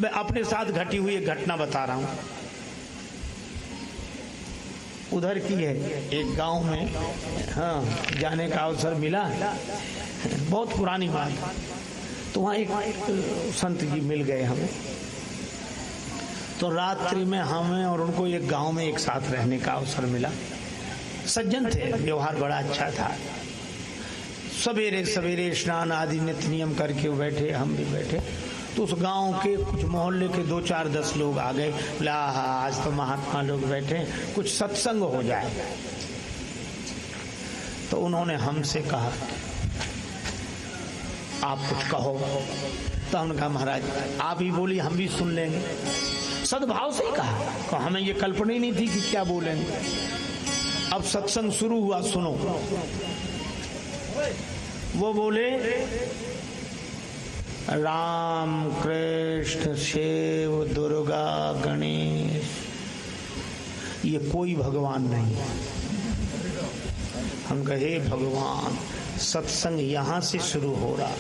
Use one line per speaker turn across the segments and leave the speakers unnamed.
मैं अपने साथ घटी हुई एक घटना बता रहा हूं। उधर की है, एक गांव में जाने का अवसर मिला, बहुत पुरानी बात। तो वहाँ एक संत जी मिल गए हमें। तो रात्रि में हमें और उनको एक गांव में एक साथ रहने का अवसर मिला। सज्जन थे, व्यवहार बड़ा अच्छा था। सवेरे सवेरे स्नान आदि नित्य नियम करके वो बैठे, हम भी बैठे। तो उस गांव के कुछ मोहल्ले के 2, 4, 10 लोग आ गए। बोला आज तो महात्मा लोग बैठे, कुछ सत्संग हो जाए। तो उन्होंने हमसे कहा आप कुछ कहो। तो हमने कहा महाराज आप ही बोली, हम भी सुन लेंगे। सद्भाव से ही कहा, तो हमें ये कल्पना ही नहीं थी कि क्या बोलेंगे। अब सत्संग शुरू हुआ, सुनो। वो बोले राम कृष्ण शिव दुर्गा गणेश, ये कोई भगवान नहीं। हम कहे भगवान, सत्संग यहां से शुरू हो रहा है।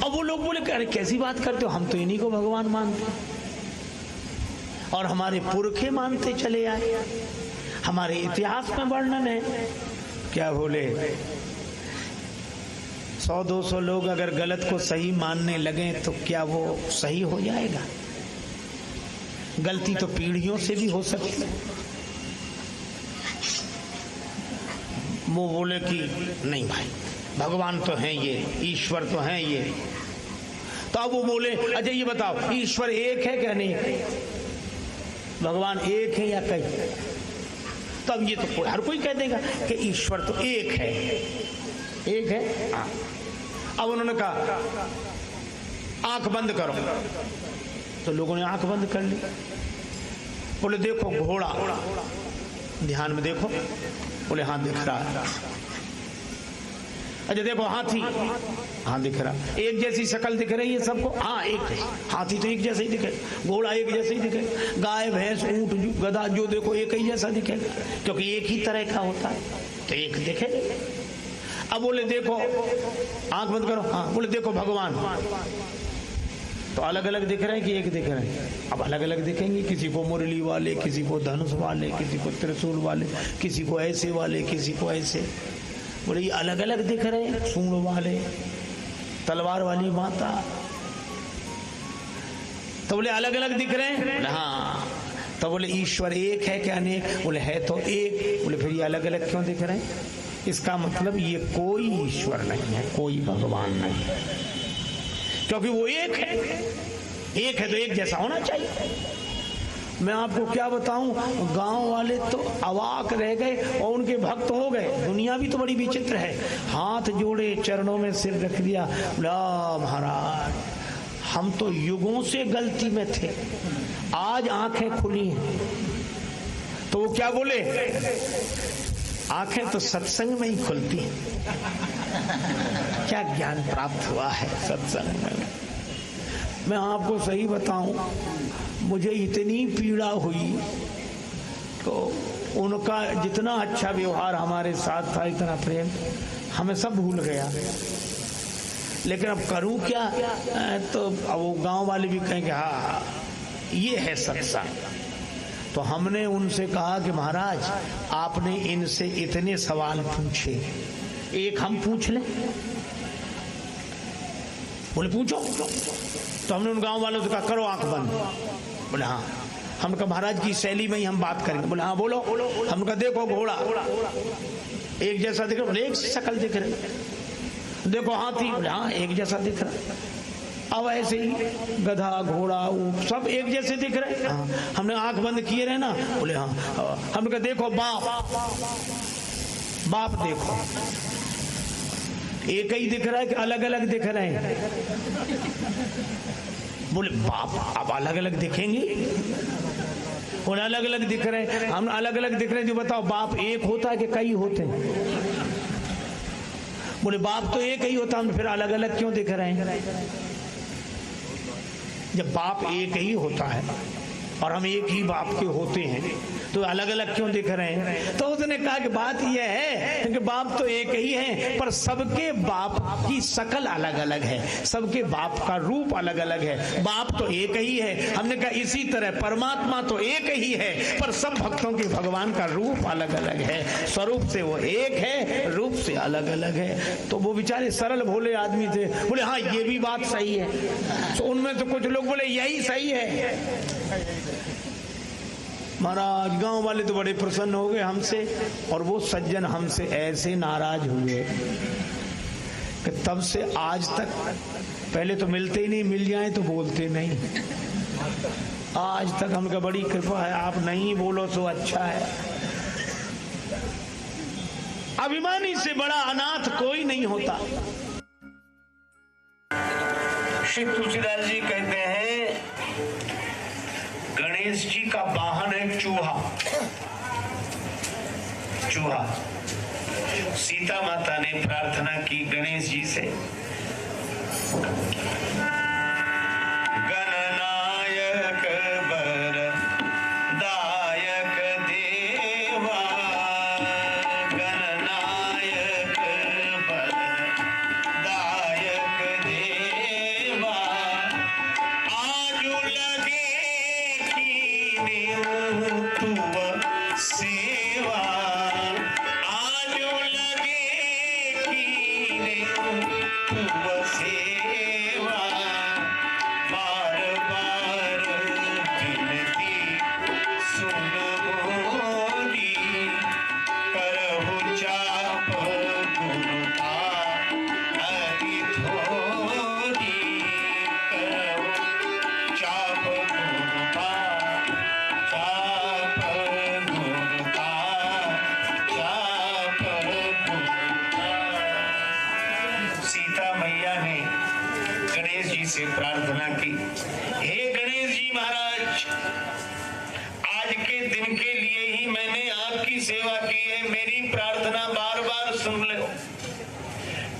अब वो लोग बोले अरे कैसी बात करते हो, हम तो इन्हीं को भगवान मानते और हमारे पुरखे मानते चले आए, हमारे इतिहास में वर्णन है। क्या बोले 100-200 लोग अगर गलत को सही मानने लगे तो क्या वो सही हो जाएगा? गलती तो पीढ़ियों से भी हो सकती है। वो बोले कि नहीं भाई, भगवान तो हैं ये, ईश्वर तो हैं ये। तो अब वो बोले अच्छा ये बताओ ईश्वर एक है क्या नहीं? भगवान एक है या कई? तब ये तो हर कोई कह देगा कि ईश्वर तो एक है, एक है। हाँ। अब उन्होंने कहा आंख बंद करो। तो लोगों ने आंख बंद कर ली। बोले देखो घोड़ा, ध्यान में देखो। बोले हाँ दिख रहा है। अच्छा देखो हाथी, हाँ दिख रहा। एक जैसी शक्ल दिख रही है सबको? हाँ एक जैसी। हाथी तो एक जैसा ही दिखे, घोड़ा एक जैसा ही दिखे, गाय भैंस ऊंट गधा जो देखो एक ही जैसा दिखेगा, क्योंकि एक ही तरह का होता है तो एक दिखे। अब बोले देखो, आंख बंद करो। हाँ। बोले देखो भगवान, तो अलग अलग दिख रहे हैं कि एक दिख रहे हैं? अब अलग अलग दिखेंगे, किसी को मुरली वाले, किसी को धनुष वाले, किसी को त्रिशूल वाले, किसी को ऐसे वाले, किसी को ऐसे। बोले ये अलग अलग दिख रहे हैं, सूंड वाले, तलवार वाली माता। तो बोले अलग अलग दिख रहे हैं? बोले हाँ। तो बोले ईश्वर एक है क्या अनेक? बोले है तो एक। बोले फिर ये अलग अलग क्यों दिख रहे हैं? इसका मतलब ये कोई ईश्वर नहीं है, कोई भगवान नहीं है, क्योंकि वो एक है। एक है तो एक जैसा होना चाहिए। मैं आपको क्या बताऊं, गांव वाले तो अवाक रह गए और उनके भक्त हो गए। दुनिया भी तो बड़ी विचित्र है। हाथ जोड़े, चरणों में सिर रख दिया, बोला महाराज हम तो युगों से गलती में थे, आज आंखें खुली हैं। तो वो क्या बोले, आंखें तो सत्संग में ही खुलती हैं। क्या ज्ञान प्राप्त हुआ है सत्संग में। मैं आपको सही बताऊं, मुझे इतनी पीड़ा हुई। तो उनका जितना अच्छा व्यवहार हमारे साथ था, इतना प्रेम, हमें सब भूल गया। लेकिन अब करूं क्या? तो अब वो गांव वाले भी कहेंगे हाँ ये है सत्संग। तो हमने उनसे कहा कि महाराज आपने इनसे इतने सवाल पूछे, एक हम पूछ लें? बोले पूछो। तो हमने उन गांव वालों से कहा करो आंख बंद। बोले हाँ। हमने कहा महाराज की शैली में ही हम बात करेंगे। बोले हाँ बोलो। हमने कहा देखो घोड़ा एक जैसा दिख रहा, बोले एक शक्ल दिख रही। देखो हाथी, बोले हाँ एक जैसा दिख रहा। अब ऐसे ही गधा घोड़ा ऊंट सब एक जैसे दिख रहे। हाँ। हमने आंख बंद किए रहे ना? बोले हाँ। हमने कहा देखो बाप, बाप देखो एक ही दिख रहा है कि अलग अलग दिख रहे हैं? बोले बाप अब अलग अलग दिखेंगे? बोले अलग अलग दिख रहे हैं। हम अलग अलग दिख रहे हैं, जो बताओ बाप एक होता है कि कई होते हैं? बोले बाप तो एक ही होता, हम फिर अलग अलग क्यों दिख रहे हैं? जब बाप एक ही होता है और हम एक ही बाप के होते हैं तो अलग अलग क्यों दिख रहे हैं? तो उसने कहा कि बात यह है कि बाप तो एक ही है, पर सबके बाप की शकल अलग अलग है, सबके बाप का रूप अलग अलग है। बाप तो एक ही है। हमने कहा इसी तरह परमात्मा तो एक ही है, पर सब भक्तों के भगवान का रूप अलग अलग है। स्वरूप से वो एक है, रूप से अलग अलग है। तो वो बेचारे सरल भोले आदमी थे, बोले हाँ ये भी बात सही है। तो उनमें तो कुछ लोग बोले यही सही है। महाराज गांव वाले तो बड़े प्रसन्न हो गए हमसे, और वो सज्जन हमसे ऐसे नाराज हुए कि तब से आज तक, पहले तो मिलते ही नहीं, मिल जाए तो बोलते नहीं। आज तक हमका बड़ी कृपा है, आप नहीं बोलो तो अच्छा है। अभिमानी से बड़ा अनाथ कोई नहीं होता। श्री तुलसीदास जी कहते हैं गणेश जी का वाहन है चूहा। चूहा। सीता माता ने प्रार्थना की गणेश जी से, गणनायक वर दायक देवा, गणनायक वर दायक देवा, आजू लगे तुव सेवा, आजो लगे कीने तुव सेवा, बार बार विनती सुन मोरी, करहु चाप गुरुता अति थोरी, करहु चाप गुरुता से प्रार्थना की, हे गणेश जी महाराज, आज के दिन के लिए ही मैंने आपकी सेवा की है, मेरी प्रार्थना बार बार सुन लो।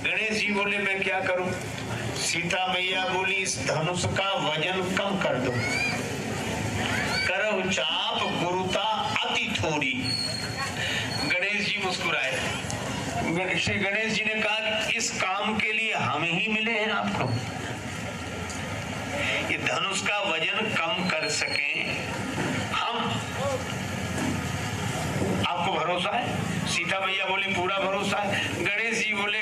गणेश जी बोले मैं क्या करूं? सीता मैया बोली इस धनुष का वजन कम कर दो, करो चाप गुरुता अति थोड़ी। गणेश जी मुस्कुराए। श्री गणेश जी ने कहा इस काम के लिए हम ही मिले हैं आपको, ये धनुष का वजन कम कर सकें हम, आपको भरोसा है? सीता मैया बोली पूरा भरोसा है। गणेश जी बोले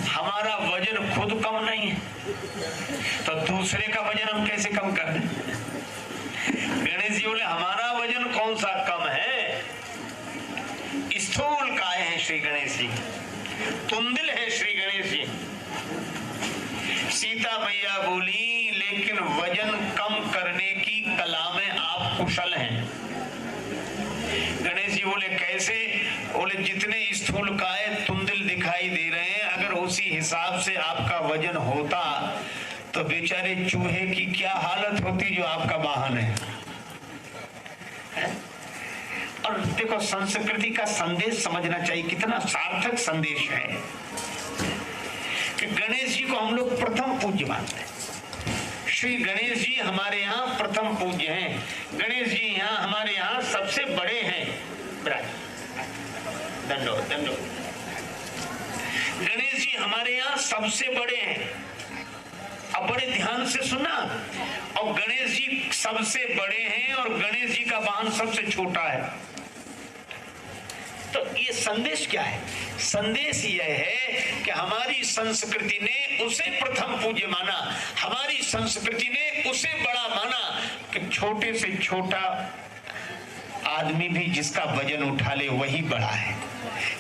हमारा वजन खुद कम नहीं है, तो दूसरे का वजन हम कैसे कम कर दें? गणेश जी बोले हमारा वजन कौन सा कम है, स्थूल काय है श्री गणेश जी, तुंदिल है श्री गणेश जी। सीता मैया बोली लेकिन वजन कम करने की कला में आप कुशल हैं। गणेश जी बोले कैसे? बोले जितने स्थूल काय तुंदिल दिखाई दे रहे हैं, अगर उसी हिसाब से आपका वजन होता तो बेचारे चूहे की क्या हालत होती जो आपका वाहन है? और देखो संस्कृति का संदेश समझना चाहिए, कितना सार्थक संदेश है कि गणेश जी को हम लोग प्रथम पूज्य मानते हैं। श्री गणेश जी हमारे यहाँ प्रथम पूज्य हैं। गणेश जी यहाँ हमारे यहाँ सबसे बड़े हैं। दंडो दंडो। गणेश जी हमारे यहाँ सबसे बड़े हैं। अब बड़े ध्यान से सुना, और गणेश जी सबसे बड़े हैं और गणेश जी का वाहन सबसे छोटा है। तो ये संदेश क्या है? संदेश यह है कि हमारी संस्कृति ने उसे प्रथम पूज्य माना, हमारी संस्कृति ने उसे बड़ा माना कि छोटे से छोटा आदमी भी जिसका वजन उठा ले वही बड़ा है,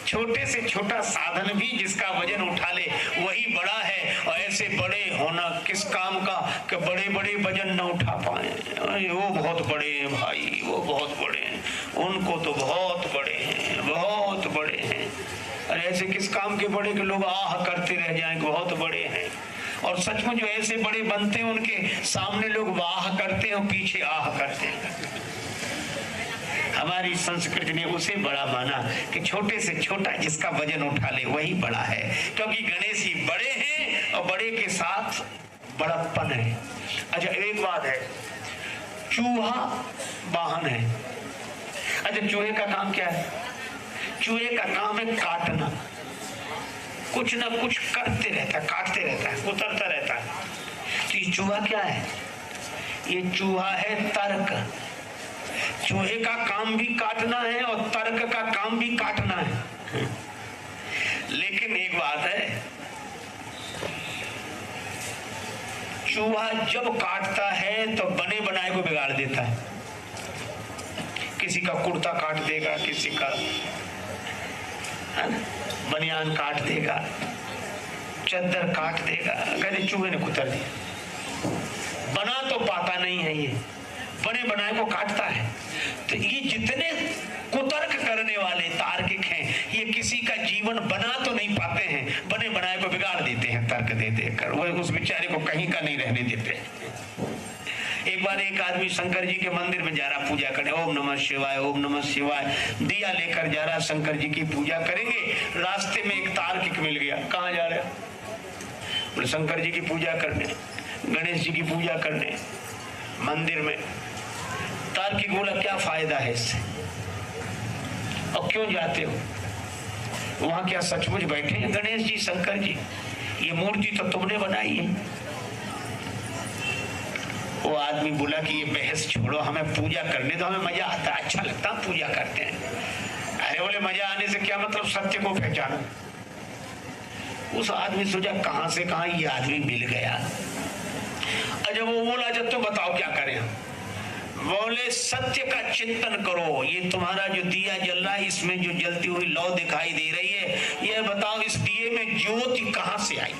छोटे से छोटा साधन भी जिसका वजन उठा ले वही बड़ा है। और ऐसे बड़े होना किस काम का कि बड़े बड़े वजन न उठा पाए। वो बहुत बड़े हैं भाई, वो बहुत बड़े हैं, उनको तो बहुत बड़े हैं, बहुत बड़े हैं। अरे ऐसे किस काम के बड़े के लोग आह करते रह जाएं बहुत बड़े हैं, और सचमुच जो ऐसे बड़े बनते हैं उनके सामने लोग वाह करते हैं और पीछे आह करते हैं। हमारी संस्कृति ने उसे बड़ा माना कि छोटे से छोटा जिसका वजन उठा ले वही बड़ा है, क्योंकि गणेश जी बड़े हैं और बड़े के साथ बड़प्पन है। अच्छा एक बात है, चूहा वाहन है, अच्छा, चूहे का काम क्या है? चूहे का काम है काटना, कुछ ना कुछ करते रहता है, काटते रहता है, कुतरता रहता है। तो ये चूहा क्या है? ये चूहा है तर्क। चूहे का काम भी काटना है और तर्क का काम भी काटना है। लेकिन एक बात है, चूहा जब काटता है तो बने बनाए को बिगाड़ देता है। किसी का कुर्ता काट देगा, किसी का बनियान काट देगा, चद्दर काट देगा, कहते चूहे ने कुतर दिया। बना तो पाता नहीं है, ये बने बनाए को काटता है। तो ये जितने कुतर्क करने वाले तार्किक हैं, ये किसी का जीवन बना तो नहीं पाते हैं, बने बनाए को बिगाड़ देते हैं तर्क दे देकर। वो उस बेचारे को कहीं का नहीं रहने देते। एक बार एक आदमी शंकर जी के मंदिर में जा रहा पूजा करने, ओम नमः शिवाय, ओम नमः शिवाय, दिया लेकर जा रहा शंकर जी की पूजा करेंगे। रास्ते में एक तार्किक मिल गया। कहाँ जा रहे? बोले शंकर जी की पूजा करने, गणेश जी की पूजा करने मंदिर में। तार्किक बोला क्या फायदा है इससे, और क्यों जाते हो? वहां क्या सचमुच बैठे हैं गणेश जी, शंकर जी? ये मूर्ति तो तुमने बनाई है। वो आदमी बोला कि ये बहस छोड़ो, हमें पूजा करने दो, हमें मजा आता है, अच्छा लगता है, पूजा करते हैं। अरे बोले मजा आने से क्या मतलब, सत्य को पहचानो। उस आदमी सोचा कहां से कहां ये आदमी मिल गया। जब वो बोला जब तो बताओ क्या करें? बोले सत्य का चिंतन करो। ये तुम्हारा जो दिया जल रहा है, इसमें जो जलती हुई लौ दिखाई दे रही है, ये बताओ इस दिए में ज्योति कहां से आई?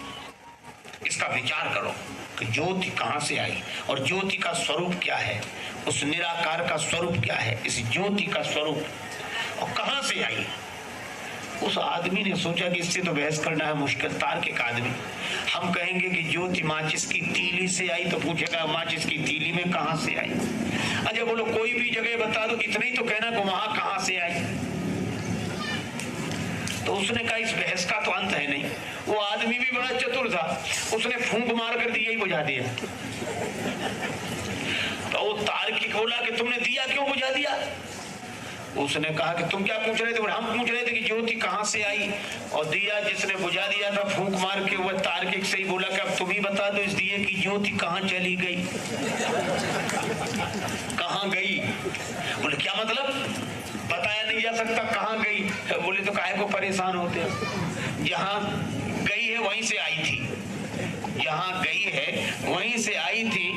इसका विचार करो कि ज्योति कहां से आई और ज्योति का स्वरूप क्या है, उस निराकार का स्वरूप क्या है, इस ज्योति का स्वरूप, और कहां से आई। उस आदमी ने सोचा कि इससे तो बहस करना है मुश्किल। तार्किक आदमी, हम कहेंगे कि ज्योति माचिस की तीली से आई, तो पूछेगा माचिस की तीली में कहां से आई। अच्छा बोलो कोई भी जगह बता दो, इतना ही तो कहना कि वहां कहां से आई। तो उसने कहा इस बहस का तो अंत है नहीं। वो आदमी भी बड़ा चतुर था, उसने फूंक मार कर दिया ही बुझा दिया। तो वो तार्किक बोला कि तुमने दिया क्यों बुझा दिया? उसने कहा कि तुम क्या पूछ रहे थे? हम पूछ रहे थे कि ज्योति कहां से आई, और दिया जिसने बुझा दिया था फूंक मार के, वह तार्किक से ही बोला कि अब तुम ही बता दो इस दिए की ज्योति कहां चली गई, कहां गई। बोले क्या मतलब, बताया नहीं जा सकता कहां गई? बोले तो काहे को परेशान होते हैं, जहां गई है वहीं से आई थी, जहां गई है वहीं से आई थी।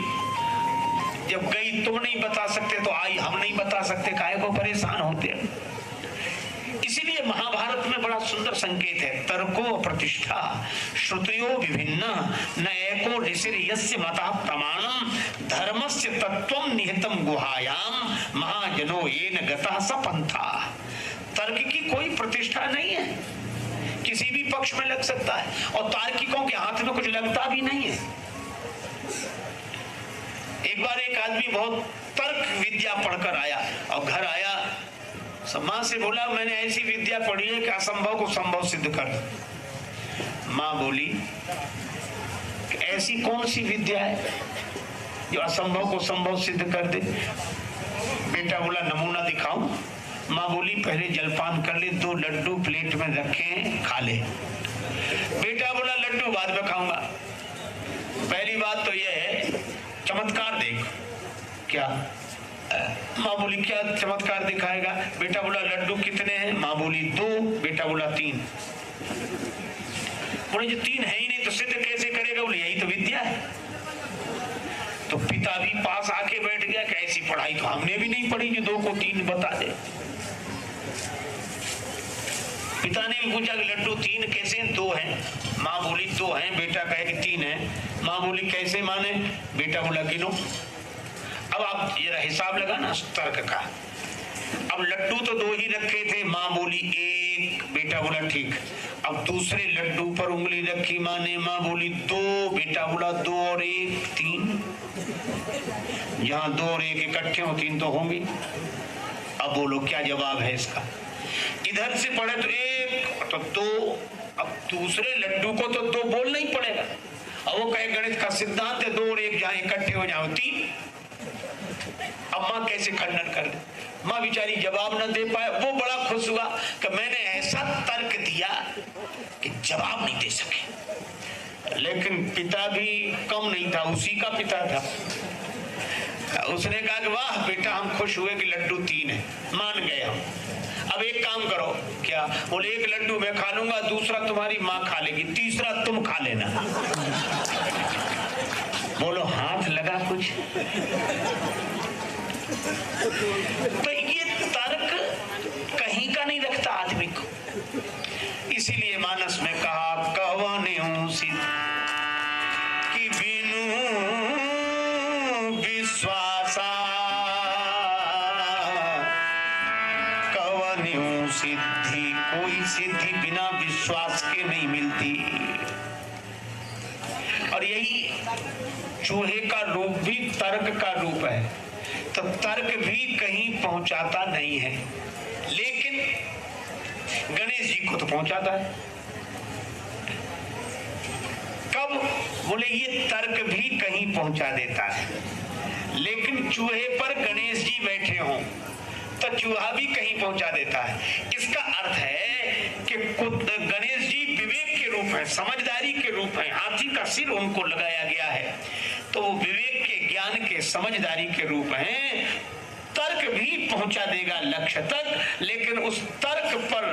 जब गई तुम नहीं बता सकते तो आई हम नहीं बता सकते, काहे को परेशान होते हैं। इसीलिए महाभारत में बड़ा सुंदर संकेत है, तर्को प्रतिष्ठा श्रुतियो विभिन्न न एको ऋषिर यस्य मतः प्रमाणम धर्मस्य तत्वं निहितम गुहायाम महाजनो येन गतः स पंथा। तर्क की कोई प्रतिष्ठा नहीं है, किसी भी पक्ष में लग सकता है, और तार्किकों के हाथ में कुछ लगता भी नहीं है। एक बार एक आदमी बहुत तर्क विद्या पढ़कर आया और घर आया, मां से बोला मैंने ऐसी विद्या पढ़ी है कि असंभव को संभव सिद्ध कर। मां बोली कि ऐसी कौन सी विद्या है जो असंभव को संभव सिद्ध कर दे? बेटा बोला नमूना दिखाऊं? मां बोली पहले जलपान कर ले, 2 लड्डू प्लेट में रखे खा ले। बेटा बोला लड्डू बाद में खाऊंगा। पहली बात तो यह है चमत्कार देख। क्या? माँ बोली क्या चमत्कार दिखाएगा? बेटा बोला लड्डू कितने हैं? माँ बोली 2, बेटा बोला 3। बोले जो 3 है ही नहीं तो सिद्ध कैसे करेगा? बोले यही तो विद्या है। तो पिता भी पास आके बैठ गया कि ऐसी पढ़ाई तो हमने भी नहीं पढ़ी जो 2 को 3 बता दे। पिता ने भी पूछा कि लड्डू 3 कैसे? 2 हैं। माँ बोली 2 हैं, बेटा कहे कि 3 हैं। माँ बोली कैसे माने? बेटा बोला गिनो। अब आप जरा हिसाब लगाना तर्क का। अब लड्डू तो 2 ही रखे थे, माँ बोली 1, बेटा बोला ठीक। अब दूसरे लड्डू पर उंगली रखी माँ ने, माँ बोली 2, बेटा बोला 2 और 1 3। जहाँ 2 और 1 इकट्ठे हो 3 तो होंगे। अब बोलो क्या जवाब है इसका? इधर से पढ़े तो 1 तो 2, अब दूसरे लड्डू को तो 2 बोलना ही पड़ेगा। अब वो कहे गणित का सिद्धांत है 2 और 1 जहाँ इकट्ठे हो जाओ 3।
अब माँ कैसे खंडन कर दे। माँ बेचारी जवाब न दे पाए। वो बड़ा खुश हुआ कि मैंने ऐसा तर्क दिया कि जवाब नहीं दे सके। लेकिन पिता भी कम नहीं था, उसी का पिता था। उसने कहा कि वाह बेटा, हम खुश हुए कि लड्डू 3 है, मान गए हम। अब एक काम करो। क्या? बोले एक लड्डू मैं खा लूंगा, दूसरा तुम्हारी माँ खा लेगी, तीसरा तुम खा लेना। बोलो हाथ लगा कुछ? तो ये तर्क कहीं का नहीं रखता आदमी को। इसीलिए मानस में कहा कहवाने कि बिनु विश्वासा कवन्यू सिद्धि, कोई सिद्धि बिना विश्वास के नहीं मिलती। और यही चूहे का रूप भी तर्क का रूप है। तो तर्क भी कहीं पहुंचाता नहीं है, लेकिन गणेश जी को तो पहुंचाता है। कब? बोले ये तर्क भी कहीं पहुंचा देता है, लेकिन चूहे पर गणेश जी बैठे हों तो चूहा भी कहीं पहुंचा देता है। इसका अर्थ है कि गणेश जी विवेक के रूप है, समझदारी के रूप है। हाथी का सिर उनको लगाया गया है, तो विवेक के, ज्ञान के, समझदारी के रूप हैं। तर्क भी पहुंचा देगा लक्ष्य तक, लेकिन उस तर्क पर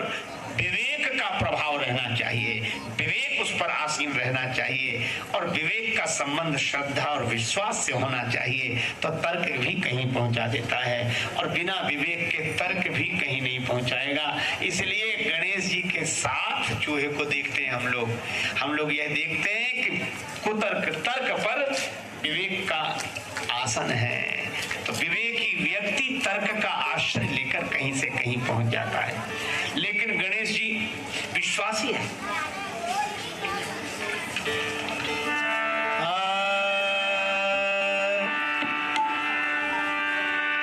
विवेक का प्रभाव रहना चाहिए, विवेक उस पर आसीन रहना चाहिए, और विवेक का संबंध श्रद्धा और विश्वास से होना चाहिए। तो तर्क भी कहीं पहुंचा देता है, और बिना विवेक के तर्क भी कहीं नहीं पहुंचाएगा। इसलिए गणेश जी के साथ चूहे को देखते हैं हम लोग यह देखते हैं कि कुतर्क तर्क पर विवेक का आसन है। तो विवेकी व्यक्ति तर्क का आश्रय लेकर कहीं से कहीं पहुंच जाता है, लेकिन गणेश जी विश्वासी है।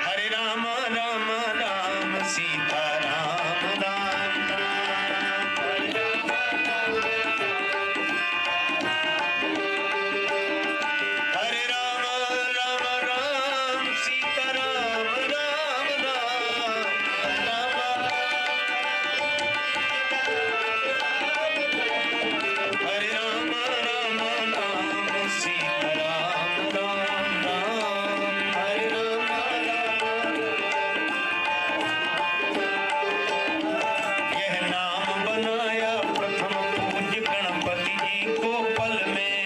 हरे राम राम राम सीता राम राम राम, हरे राम राम राम सीता राम राम राम, हरे राम राम राम सीता राम राम राम, हरे राम राम। यह नाम बनाया प्रथम पूज्य गणपति जी को पल में,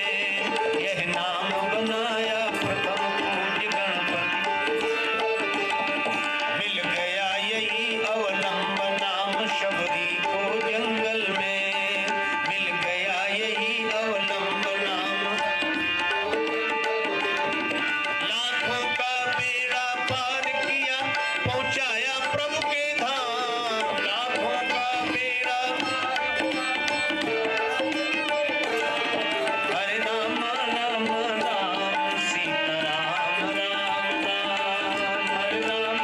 यह नाम बनाया प्रथम पूज्य गणपति, मिल गया यही अवलंब नाम शबरी को जंगल में, मिल गया यही अवलंब नाम। लाखों का बेड़ा पार किया, पहुंचाया प्रभु के धाम, लाखों का बेड़ा। हरे राम राम राम सीता राम राम राम, हरे राम,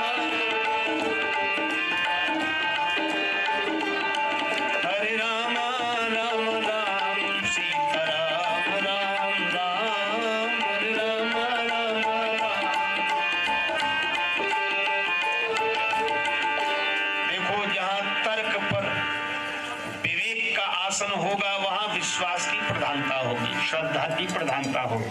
हरे राम राम राम सीता राम राम राम, हरे राम राम राम। देखो, जहां तर्क पर विवेक का आसन होगा, वहां विश्वास की प्रधानता होगी, श्रद्धा की प्रधानता होगी।